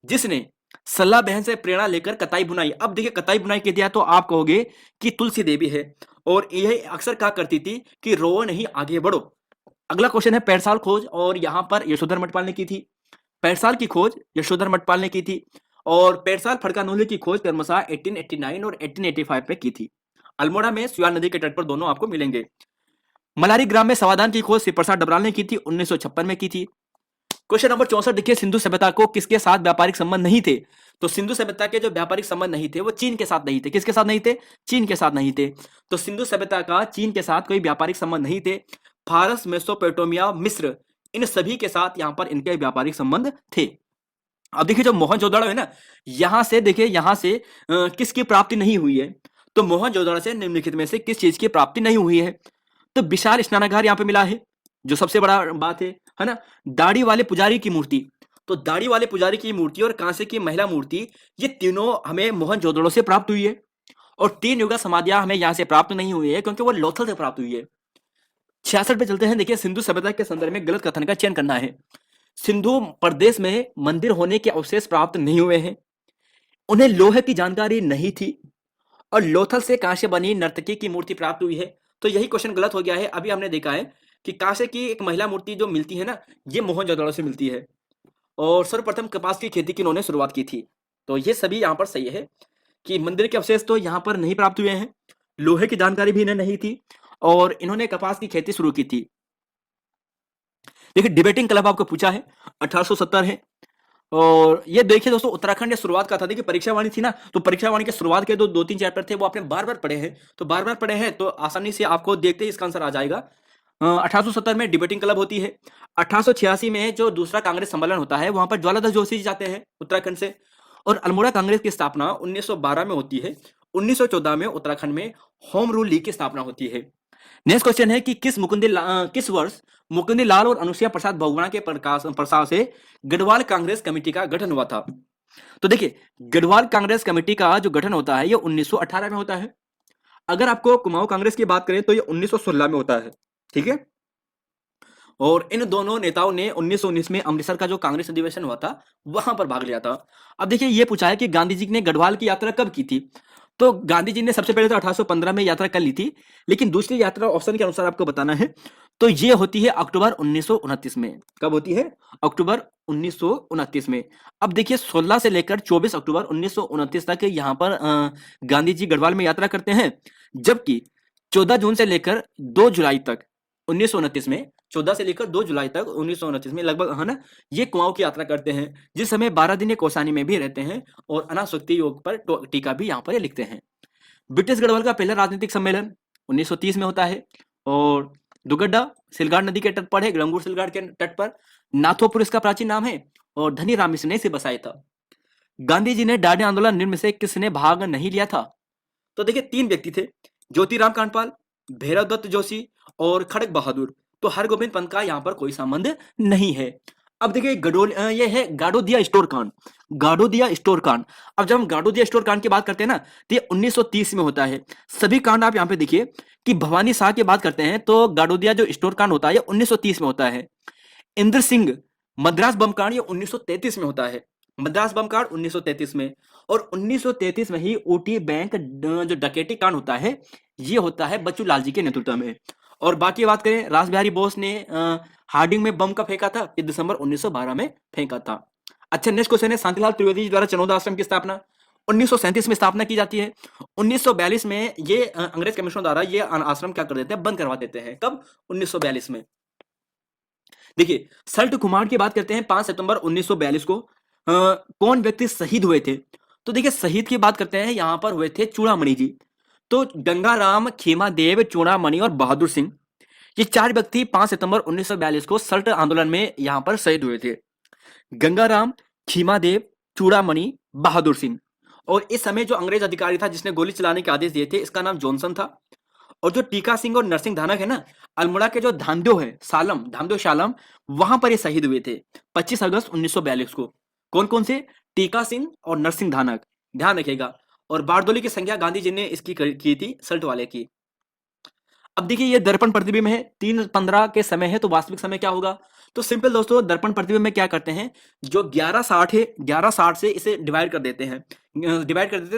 जिसने सल्ला बहन से प्रेरणा लेकर कताई बुनाई, अब देखिए कताई बुनाई के दिया तो आप कहोगे कि तुलसी देवी है। और यह अक्सर कहा करती थी कि रो नहीं आगे बढ़ो। अगला क्वेश्चन है पेड़साल खोज, और यहां पर यशोधर मटपाल ने की थी। पेड़साल की खोज यशोधर मटपाल ने की थी। और पेड़साल फड़कानोली की खोज क्रमशः 1889 और 1885 पे की थी। अल्मोड़ा में सुयाल नदी के तट पर दोनों आपको मिलेंगे। मलारी ग्राम में समाधान की खोज शिव प्रसाद डबराल ने की थी, 1956 में की थी। क्वेश्चन नंबर 64 देखिए, सिंधु सभ्यता को किसके साथ व्यापारिक संबंध नहीं थे? तो सिंधु सभ्यता के जो व्यापारिक संबंध नहीं थे वो चीन के साथ नहीं थे। किसके साथ नहीं थे? चीन के साथ नहीं थे। तो सिंधु सभ्यता का चीन के साथ कोई व्यापारिक संबंध नहीं थे। फारस, मेसोपोटामिया, मिस्र, इन सभी के साथ यहां पर इनके व्यापारिक संबंध थे। अब देखिए जो मोहनजोदड़ो है ना, यहां से देखिए यहां से किसकी प्राप्ति नहीं हुई है? तो मोहनजोदड़ो से निम्नलिखित में से किस चीज की प्राप्ति नहीं हुई है? तो विशाल स्नानागार यहां पे मिला है, जो सबसे बड़ा बात है ना। दाढ़ी वाले पुजारी की मूर्ति, तो दाढ़ी वाले पुजारी की मूर्ति और कांसे की महिला मूर्ति, ये तीनों हमें मोहनजोदड़ो से प्राप्त हुई है। और तीन युगा समाधियां हमें यहां से प्राप्त नहीं हुई है, क्योंकि वो लोथल से प्राप्त हुई है। 66 पे चलते हैं। देखिए, सिंधु सभ्यता के संदर्भ में गलत कथन का चयन करना है। सिंधु प्रदेश में मंदिर होने के अवशेष प्राप्त नहीं हुए हैं, उन्हें लोहे की जानकारी नहीं थी, और लोथल से कांसे बनी नर्तकी की मूर्ति प्राप्त हुई है। तो यही क्वेश्चन गलत हो गया है। अभी हमने देखा है कि कांसे की एक महिला मूर्ति जो मिलती है ना, ये मोहनजोदड़ो से मिलती है। और सर्वप्रथम कपास की खेती की इन्होंने शुरुआत की थी। तो ये सभी यहाँ पर सही है कि मंदिर के अवशेष तो यहाँ पर नहीं प्राप्त हुए हैं, लोहे की जानकारी भी इन्हें नहीं थी, और इन्होंने कपास की खेती शुरू की थी। देखिए, डिबेटिंग क्लब आपको पूछा है, 1870 है। और ये देखिए दोस्तों, उत्तराखंड ये शुरुआत का था। देखिए, परीक्षा वाणी थी ना, तो परीक्षा वाणी के शुरुआत के दो तीन चैप्टर थे, वो आपने बार बार पढ़े हैं। तो बार बार पढ़े हैं तो आसानी से आपको देखते ही इसका आंसर आ जाएगा। 1870 में डिबेटिंग क्लब होती है। 1886 में जो दूसरा कांग्रेस सम्मेलन होता है, वहां पर ज्वालादास जोशी जी जाते हैं उत्तराखंड से। और अल्मोड़ा कांग्रेस की स्थापना 1912 में होती है। 1914 में उत्तराखंड में होम रूल लीग की स्थापना होती है। नेक्स्ट क्वेश्चन है कि किस वर्ष मुकुंदी लाल और अनुसुईया प्रसाद बहुगुणा के प्रस्ताव से गढ़वाल कांग्रेस कमेटी का गठन हुआ था? तो देखिए, गढ़वाल कांग्रेस कमेटी का जो गठन होता है ये 1918 में होता है। अगर आपको कुमाऊं कांग्रेस की बात करें तो ये 1916 में होता है। ठीक है। और इन दोनों नेताओं ने 1919 में अमृतसर का जो कांग्रेस अधिवेशन हुआ था वहां पर भाग लिया था। अब देखिए, ये पूछा है कि गांधी जी ने गढ़वाल की यात्रा कब की थी? तो गांधी जी ने सबसे पहले तो 1815 में यात्रा कर ली थी, लेकिन दूसरी यात्रा ऑप्शन के अनुसार आपको बताना है, तो ये होती है अक्टूबर 1929 में। कब होती है? अक्टूबर 1929 में। अब देखिए, 16 से लेकर 24 अक्टूबर 1929 तक यहाँ पर गांधी जी गढ़वाल में यात्रा करते हैं, जबकि 14 जून से लेकर 2 जुलाई तक 1929 में, 14 से लेकर 2 जुलाई तक 1929 में लगभग, है ना, ये कुमाऊं की यात्रा करते हैं, जिस समय 12 दिन ये कौसानी में भी रहते हैं, और अनासक्ति योग पर टीका भी यहाँ पर ये लिखते हैं। ब्रिटिश गढ़वाल का पहला राजनीतिक सम्मेलन 1930 में होता है, और दुगड्डा सिलगाड़ नदी के तट पर है, गंगूर सिलगाड़ के तट पर। नाथोपुर इसका प्राचीन नाम है, और धनी राम मिश्र ने इसे बसाया था। गांधी जी ने डांडी आंदोलन निम्न में से किसने भाग नहीं लिया था? तो देखिए, 3 व्यक्ति थे, ज्योतिराम कांडपाल, भैरव दत्त जोशी और खड़ग बहादुर। तो हरगोविंद पंत का यहाँ पर कोई संबंध नहीं है। अब देखिए, ये है गाडोदिया स्टोर कांड। गाडोदिया स्टोर कांड। अब जब हम गाडोदिया स्टोर कांड की बात करते हैं ना, तो ये 1930 में होता है। सभी कांड आप यहाँ पे देखिए कि भवानी शाह की बात करते हैं तो गाडोदिया जो स्टोर कांड होता है ये 1930 में होता है। इंद्र सिंह मद्रास बम कांड ये 1933 में होता है। मद्रास बम कांड 1933 में। और 1933 में ही ऊटी बैंक जो डकैती कांड होता है ये होता है बच्चू लाल जी के नेतृत्व में। और बाकी बात करें, रास बिहारी बोस ने हार्डिंग में बम का फेंका था, ये दिसंबर 1912 में फेंका था। अच्छा, नेक्स्ट क्वेश्चन है, शांतिलाल त्रिवेदी जी द्वारा चनौदा आश्रम की स्थापना 1937 में स्थापना की जाती है। 1942 में ये अंग्रेज कमिश्नर द्वारा ये आश्रम क्या कर देते हैं? बंद करवा देते हैं। कब? 1942 में। देखिए, सल्ट कुमार की बात करते हैं, 5 सितंबर 1942 को कौन व्यक्ति शहीद हुए थे? तो देखिए, शहीद की बात करते हैं, यहां पर हुए थे चूड़ामणि जी। तो गंगाराम, खेमादेव, चूड़ामणि और बहादुर सिंह, ये 4 व्यक्ति 5 सितंबर 1942 को सल्ट आंदोलन में यहां पर शहीद हुए थे। गंगाराम, खीमादेव, चूड़ामणि, बहादुर सिंह। और इस समय जो अंग्रेज अधिकारी था जिसने गोली चलाने के आदेश दिए थे, इसका नाम जॉनसन था। और जो टीका सिंह और नरसिंह धानक है ना, अल्मोड़ा के जो धामदेव है, सालम, धामदेव शालम, वहां पर ये शहीद हुए थे 25 अगस्त 1942 को। कौन कौन से? टीका सिंह और नरसिंह धानक, ध्यान रखिएगा। और बारदोली की संख्या गांधी जी ने इसकी की थी, सल्ट वाले की। अब देखिए, ये दर्पण प्रतिबिंब है, 3:15 के समय है, तो वास्तविक समय क्या होगा? तो सिंपल दोस्तों, दर्पण प्रतिबिंब में क्या करते हैं, जो 11:60 है, 11:60 से इसे डिवाइड कर देते हैं,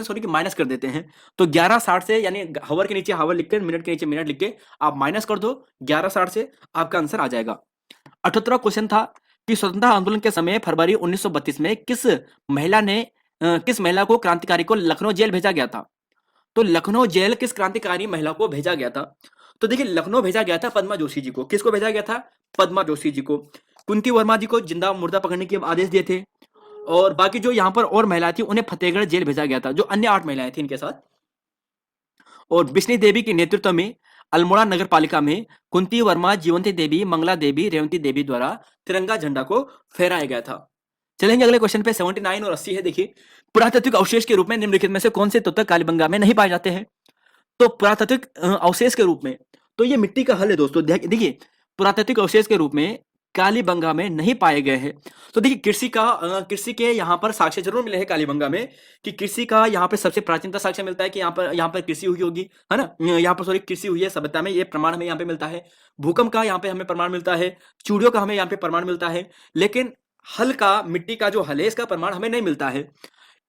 सॉरी, कि माइनस कर देते हैं। तो 11:60 से, यानी हावर के नीचे हावर लिख के, मिनट के नीचे मिनट लिख के आप माइनस कर दो 11:60 से, आपका आंसर आ जाएगा। 78वां क्वेश्चन था कि स्वतंत्रता आंदोलन के समय फरवरी 1932 में किस महिला को क्रांतिकारी को लखनऊ जेल भेजा गया था? तो लखनऊ जेल किस क्रांतिकारी महिला को भेजा गया था? तो देखिए लखनऊ भेजा गया था पद्मा जोशी जी को। किसको भेजा गया था? पद्मा जोशी जी को। कुंती वर्मा जी को जिंदा मुर्दा पकड़ने के आदेश दिए थे, और बाकी जो यहाँ पर और महिलाएं थी उन्हें फतेहगढ़ जेल भेजा गया था, जो अन्य 8 महिलाएं थी इनके साथ। और बिश्नी देवी के नेतृत्व में अल्मोड़ा नगर पालिका में कुंती वर्मा, जीवंती देवी, मंगला देवी, रेवंती देवी द्वारा तिरंगा झंडा को फहराया गया था। चलेंगे अगले क्वेश्चन पे। 79 और 80 है। देखिए, पुरातात्विक अवशेष के रूप में निम्नलिखित में से कौन से तत्व कालीबंगा में नहीं पाए जाते हैं? तो पुरातात्विक अवशेष के रूप में तो ये मिट्टी का हल है दोस्तों। देखिए, पुरातात्विक अवशेष के रूप में कालीबंगा में नहीं पाए गए हैं। तो देखिए, कृषि के यहाँ पर साक्ष्य जरूर मिले हैं कालीबंगा में, कि कृषि का यहाँ पे सबसे प्राचीनतम साक्ष्य मिलता है कि यहाँ पर कृषि हुई होगी, है ना। यहाँ पर सॉरी कृषि हुई है सभ्यता में, ये प्रमाण हमें यहाँ पे मिलता है। भूकंप का यहाँ पे हमें प्रमाण मिलता है। चूड़ियों का हमें यहाँ पे प्रमाण मिलता है। लेकिन हल का, मिट्टी का जो हल है, इसका प्रमाण हमें नहीं मिलता है।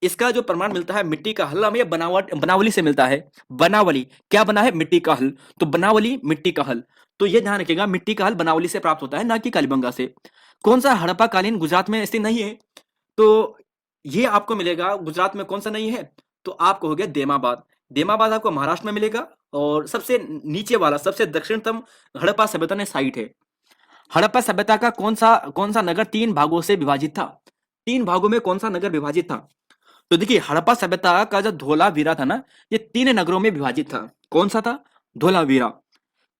इसका जो प्रमाण मिलता है मिट्टी का हल, हमें बनावली से मिलता है। बनावली क्या बना है? मिट्टी का हल। तो बनावली मिट्टी का हल। तो ये ध्यान रखिएगा, मिट्टी का हल बनावली से प्राप्त होता है, ना कि कालीबंगा से। कौन सा हड़प्पा कालीन गुजरात में स्थित नहीं है? तो ये आपको मिलेगा गुजरात में। कौन सा नहीं है? तो आपको हो गया देमाबाद। देमाबाद आपको महाराष्ट्र में मिलेगा। और सबसे नीचे वाला, सबसे दक्षिणतम हड़प्पा सभ्यता ने साइट है। हड़प्पा सभ्यता का कौन सा नगर 3 भागों से विभाजित था? 3 भागों में कौन सा नगर विभाजित था? तो देखिए, हड़प्पा सभ्यता का जो धोलावीरा था ना, ये 3 नगरों में विभाजित था। कौन सा था? धोलावीरा।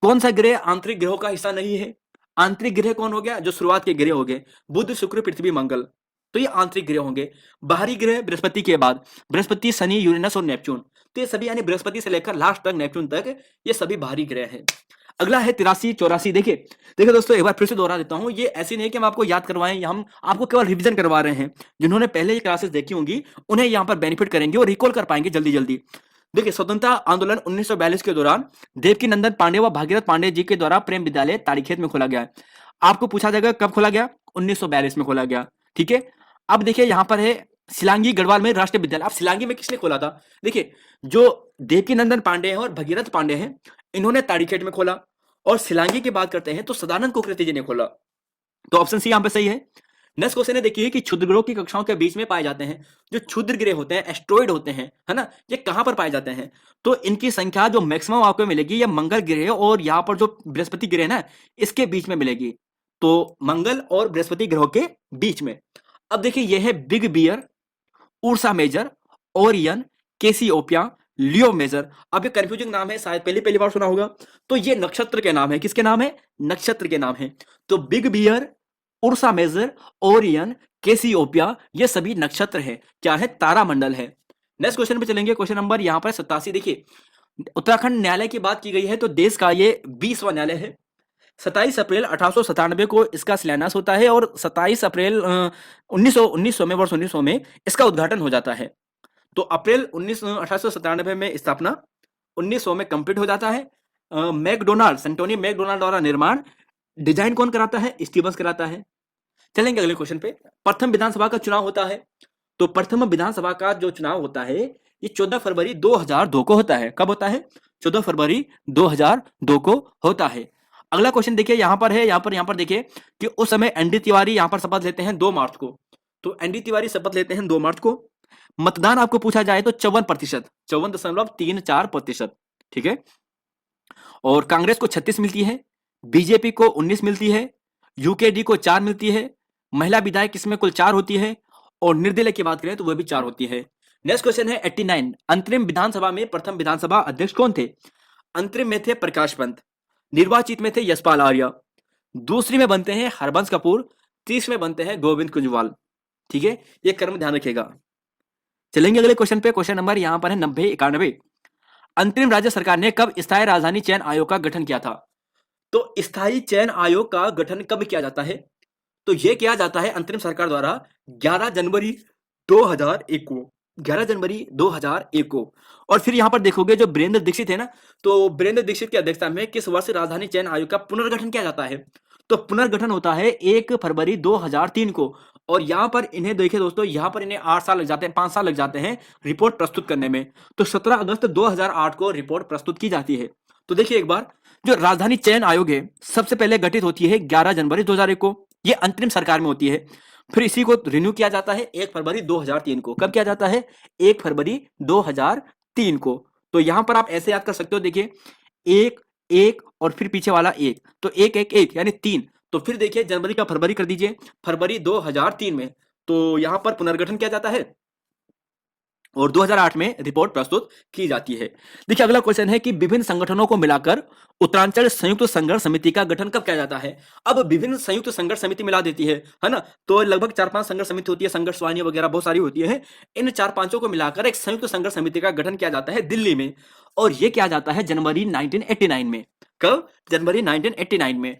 कौन सा ग्रह आंतरिक ग्रहों का हिस्सा नहीं है? आंतरिक ग्रह कौन हो गया? जो शुरुआत के ग्रह हो गए, बुध, शुक्र, पृथ्वी, मंगल। तो ये आंतरिक ग्रह होंगे। बाहरी ग्रह बृहस्पति के बाद बृहस्पति, शनि, यूरेनस और नेपच्यून। तो ये सभी, यानी बृहस्पति से लेकर लास्ट तक नेपच्यून तक, ये सभी बाहरी ग्रह हैं। अगला है 83, 84। देखिए दोस्तों, एक बार फिर से दोहरा देता हूं, ये ऐसी नहीं कि हम आपको याद करवाएं, या हम आपको केवल रिवीजन करवा रहे हैं। जिन्होंने पहले ये क्लासेस देखी होंगी उन्हें यहाँ पर बेनिफिट करेंगे और रिकॉल कर पाएंगे जल्दी जल्दी। देखिए, स्वतंत्रता आंदोलन 1942 के दौरान देवकी नंदन पांडे व भागीरथ पांडे जी के द्वारा प्रेम विद्यालय ताड़ीखेत में खोला गया है। आपको पूछा जाएगा कब खोला गया? 1942 में खोला गया। ठीक है। अब देखिए, यहाँ पर है सिलांगी गढ़वाल में राष्ट्रीय विद्यालय। अब सिलांगी में किसने खोला था? देखिए, जो देवकी नंदन पांडे हैं और भगीरथ पांडे हैं, इन्होंने ताड़ीखेत में खोला। और सिलांगी की बात करते हैं तो सदानंद कुलकर्णी जी ने खोला। तो ऑप्शन सी यहां पे सही है। नेक्स्ट क्वेश्चन है, देखिए कि क्षुद्र ग्रहों की कक्षाओं के बीच में पाए जाते हैं। जो क्षुद्र ग्रह होते हैं, एस्ट्रॉइड होते हैं, है ना, ये कहां पर पाए जाते हैं? तो इनकी संख्या जो मैक्सिमम आपको मिलेगी, ये मंगल ग्रह और यहां पर जो बृहस्पति ग्रह ना, इसके बीच में मिलेगी। तो मंगल और बृहस्पति ग्रहों के बीच में। अब देखिए, यह है big bear, Ursa Major, Orion, Cassiopeia, Leo Major. अब ये कंफ्यूजिंग नाम है, शायद पहली बार सुना होगा। तो ये नक्षत्र के नाम है। किसके नाम है? नक्षत्र के नाम है। तो big bear, Ursa Major, Orion, Cassiopeia, ये सभी नक्षत्र है। क्या है? तारामंडल है। नेक्स्ट क्वेश्चन पे चलेंगे। क्वेश्चन नंबर यहाँ पर 87। देखिए, उत्तराखंड न्यायालय की बात की गई है तो देश का ये 20वां न्यायालय है। 27 अप्रैल 1897 को इसका शिलान्यास होता है और 27 अप्रैल 1900 में, वर्ष 1900 में इसका उद्घाटन हो जाता है। तो अप्रैल 1897 में स्थापना, 1900 में कंप्लीट हो जाता है। सेंटोनी मैकडोनाल्ड द्वारा निर्माण, डिजाइन कौन कराता है? स्टीवंस कराता है। चलेंगे अगले क्वेश्चन पे। प्रथम विधानसभा का चुनाव होता है। तो प्रथम विधानसभा का जो चुनाव होता है, ये 14 फरवरी 2002 को होता है। कब होता है? 14 फरवरी 2002 को होता है। अगला क्वेश्चन देखिए, यहां पर है, यहां पर देखिए कि उस समय एनडी तिवारी यहां पर शपथ लेते हैं 2 मार्च को। तो एनडी तिवारी शपथ लेते हैं 2 मार्च को। मतदान आपको पूछा जाए तो 54%, 54.34%। ठीक है। और कांग्रेस को 36 मिलती है, बीजेपी को 19 मिलती है, यूकेडी को 4 मिलती है, महिला विधायक इसमें कुल 4 होती है, और निर्दलीय की बात करें तो वह भी 4 होती है। नेक्स्ट क्वेश्चन है 89। अंतरिम विधानसभा में प्रथम विधानसभा अध्यक्ष कौन थे? अंतरिम में थे प्रकाश पंत, निर्वाचित में थे यशपाल आर्य, दूसरी में बनते हैं हरबंस कपूर, तीसरे में बनते हैं गोविंद कुंजवाल। ठीक है, ये क्रम ध्यान रखिएगा। चलेंगे अगले क्वेश्चन पे। क्वेश्चन नंबर यहां पर है 90, 91। अंतरिम राज्य सरकार ने कब स्थायी राजधानी चयन आयोग का गठन किया था? तो स्थायी चयन आयोग का गठन कब किया जाता है? तो यह किया जाता है अंतरिम सरकार द्वारा 11 जनवरी 2001 को। 11 जनवरी 2001 को। और फिर यहां पर देखोगे जो वीरेंद्र दीक्षित है ना, तो वीरेंद्र दीक्षित की अध्यक्षता में किस वर्ष राजधानी चयन आयोग का पुनर्गठन किया जाता है? तो पुनर्गठन होता है 1 फरवरी 2003 को। और यहां पर इन्हें देखिए दोस्तों, यहां पर इन्हें 8 साल लग जाते हैं, 5 साल लग जाते हैं रिपोर्ट प्रस्तुत करने में। तो 17 अगस्त 2008 को रिपोर्ट प्रस्तुत की जाती है। तो देखिए एक बार, जो राजधानी चयन आयोग है सबसे पहले गठित होती है 11 जनवरी 2001 को। ये अंतरिम सरकार में होती है। फिर इसी को रिन्यू किया जाता है 1 फरवरी 2003 को। कब किया जाता है? 1 फरवरी 2003 को। तो यहां पर आप ऐसे याद कर सकते हो, देखिए 1 एक और फिर पीछे वाला एक, तो एक एक एक यानी 3। तो फिर देखिए जनवरी का फरवरी कर दीजिए, फरवरी 2003 में, तो यहां पर पुनर्गठन किया जाता है और 2008 में रिपोर्ट प्रस्तुत की जाती है। देखिए अगला क्वेश्चन है कि विभिन्न संगठनों को मिलाकर उत्तरांचल संयुक्त संघर्ष समिति का गठन कब किया जाता है। अब विभिन्न संयुक्त संघर्ष समिति मिला देती है ना, तो लगभग 4-5 संघर्ष समिति होती है, संघर्ष वाहिनी वगैरह बहुत सारी होती है। इन 4-5 को मिलाकर एक संयुक्त संघर्ष समिति का गठन किया जाता है दिल्ली में, और यह किया जाता है जनवरी 1989 में। कब? जनवरी 1989 में।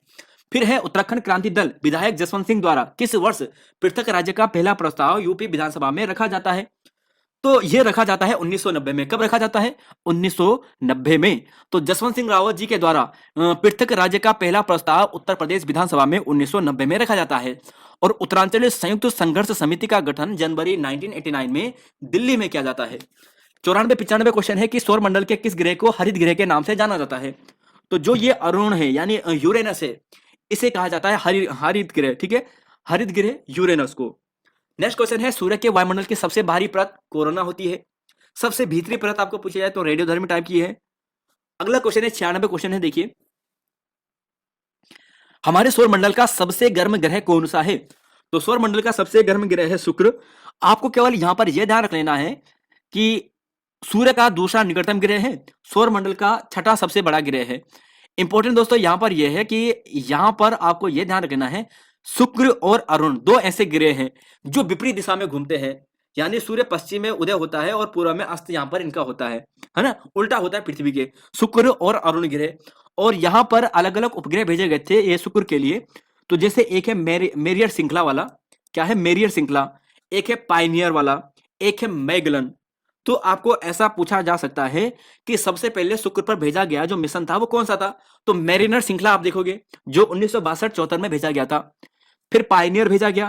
फिर है उत्तराखंड क्रांति दल विधायक जसवंत सिंह द्वारा किस वर्ष पृथक राज्य का पहला प्रस्ताव यूपी विधानसभा में रखा जाता है। तो ये रखा जाता है 1990 में। कब रखा जाता है? 1990 में। तो जसवंत सिंह रावत जी के द्वारा पृथक राज्य का पहला प्रस्ताव उत्तर प्रदेश विधानसभा में 1990 में रखा जाता है, और उत्तरांचल संयुक्त संघर्ष समिति का गठन जनवरी 1989 में दिल्ली में किया जाता है। 94-95 क्वेश्चन है कि सौर मंडल के किस ग्रह को हरित ग्रह के नाम से जाना जाता है। तो जो ये अरुण है यानी यूरेनस है, इसे कहा जाता है हरित ग्रह। ठीक है, हरित ग्रह यूरेनस को। नेक्स्ट क्वेश्चन है सूर्य के वायुमंडल की सबसे बाहरी परत कोरोना होती है। सबसे भीतरी परत आपको पूछी जाए तो रेडियोधर्मी टाइप की है। अगला क्वेश्चन है 96 क्वेश्चन है, देखिए हमारे सौर मंडल का सबसे गर्म ग्रह कौन सा है। तो सौर मंडल का सबसे गर्म ग्रह है शुक्र। आपको केवल यहां पर यह ध्यान रख लेना है कि सूर्य का दूसरा निकटतम ग्रह है, सौर मंडल का छठा सबसे बड़ा ग्रह है। इंपॉर्टेंट दोस्तों यहां पर यह है कि यहां पर आपको यह ध्यान रखना है शुक्र और अरुण दो ऐसे ग्रह हैं जो विपरीत दिशा में घूमते हैं, यानी सूर्य पश्चिम में उदय होता है और पूर्व में अस्त यहां पर इनका होता है ना, उल्टा होता है पृथ्वी के, शुक्र और अरुण ग्रह। और यहां पर अलग अलग उपग्रह भेजे गए थे ये शुक्र के लिए। तो जैसे एक है मेरियर श्रृंखला वाला, क्या है मेरियर श्रृंखला, एक है पाइनियर वाला, एक है मैगलन। तो आपको ऐसा पूछा जा सकता है कि सबसे पहले शुक्र पर भेजा गया जो मिशन था वो कौन सा था। तो मेरिनर श्रृंखला आप देखोगे जो 1962-74 में भेजा गया था, फिर पायनियर भेजा गया,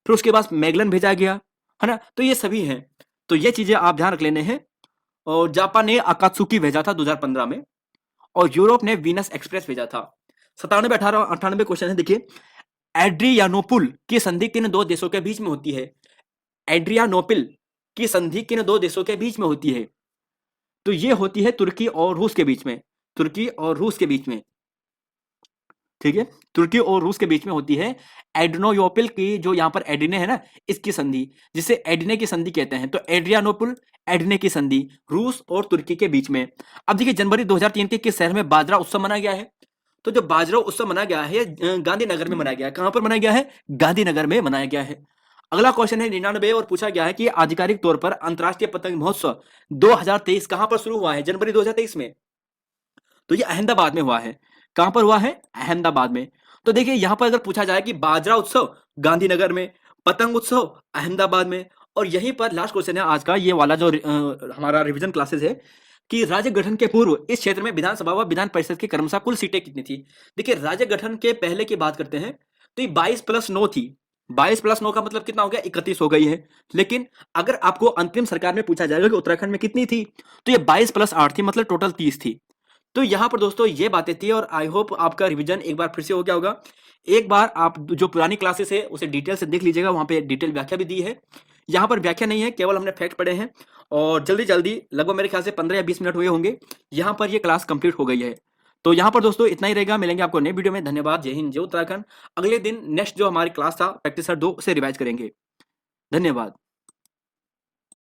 फिर उसके बाद मैगलन भेजा गया, है ना। तो ये सभी हैं, तो ये चीजें आप ध्यान रख लेने हैं। और जापान ने अकात्सुकी भेजा था 2015 में, और यूरोप ने वीनस एक्सप्रेस भेजा था। 97, 18, 98 क्वेश्चन है, देखिए एड्रियानोपुल की संधि किन दो देशों के बीच में होती है। एड्रियानोपिल की संधि किन दो देशों के बीच में होती है। तो ये होती है तुर्की और रूस के बीच में, तुर्की और रूस के बीच में। ठीक है, तुर्की और रूस के बीच में होती है एड्रियानोपिल की, जो यहां पर एडिने है ना, इसकी संधि, जिसे एडिने की संधि कहते हैं। तो एड्रियानोपिल एडिने की संधि रूस और तुर्की के बीच में। अब देखिए जनवरी 2003 के किस शहर में बाजरा उत्सव मनाया गया है। तो जो बाजरा उत्सव मनाया गया है गांधीनगर में मनाया गया है। कहां पर मनाया गया है? गांधीनगर में मनाया गया है। अगला क्वेश्चन है 99 और पूछा गया है कि आधिकारिक तौर पर अंतरराष्ट्रीय पतंग महोत्सव 2023 कहां पर शुरू हुआ है जनवरी 2023 में। तो ये अहमदाबाद में हुआ है। कहां पर हुआ है? अहमदाबाद में। तो देखिए यहां पर अगर पूछा जाए कि बाजरा उत्सव गांधीनगर में, पतंग उत्सव अहमदाबाद में, और यहीं पर लास्ट क्वेश्चन है आज का ये वाला जो हमारा रिवीजन क्लासेस है कि राज्य गठन के पूर्व इस क्षेत्र में विधानसभा व विधान परिषद की क्रमशः कुल सीटें कितनी थी। देखिए राज्य गठन के पहले की बात करते हैं तो ये 22+9 थी। 22+9 का मतलब कितना हो गया? 31 हो गई है। लेकिन अगर आपको अंतरिम सरकार में पूछा जाएगा कि उत्तराखंड में कितनी थी, तो ये 22+8 थी, मतलब टोटल 30 थी। तो यहां पर दोस्तों ये बातें थी, और आई होप आपका रिवीजन एक बार फिर से हो गया होगा। एक बार आप जो पुरानी क्लासेस है उसे डिटेल से देख लीजिएगा, वहां पे डिटेल व्याख्या भी दी है। यहाँ पर व्याख्या नहीं है, केवल हमने फैक्ट पढ़े हैं, और जल्दी जल्दी लगभग मेरे ख्याल से 15 या 20 मिनट हुए होंगे, यहाँ पर ये क्लास कंप्लीट हो गई है। तो यहाँ पर दोस्तों इतना ही रहेगा, मिलेंगे आपको नए वीडियो में। धन्यवाद, जय हिंद, जय उत्तराखंड। अगले दिन नेक्स्ट जो हमारी क्लास था प्रैक्टिस 2 उसे रिवाइज करेंगे। धन्यवाद।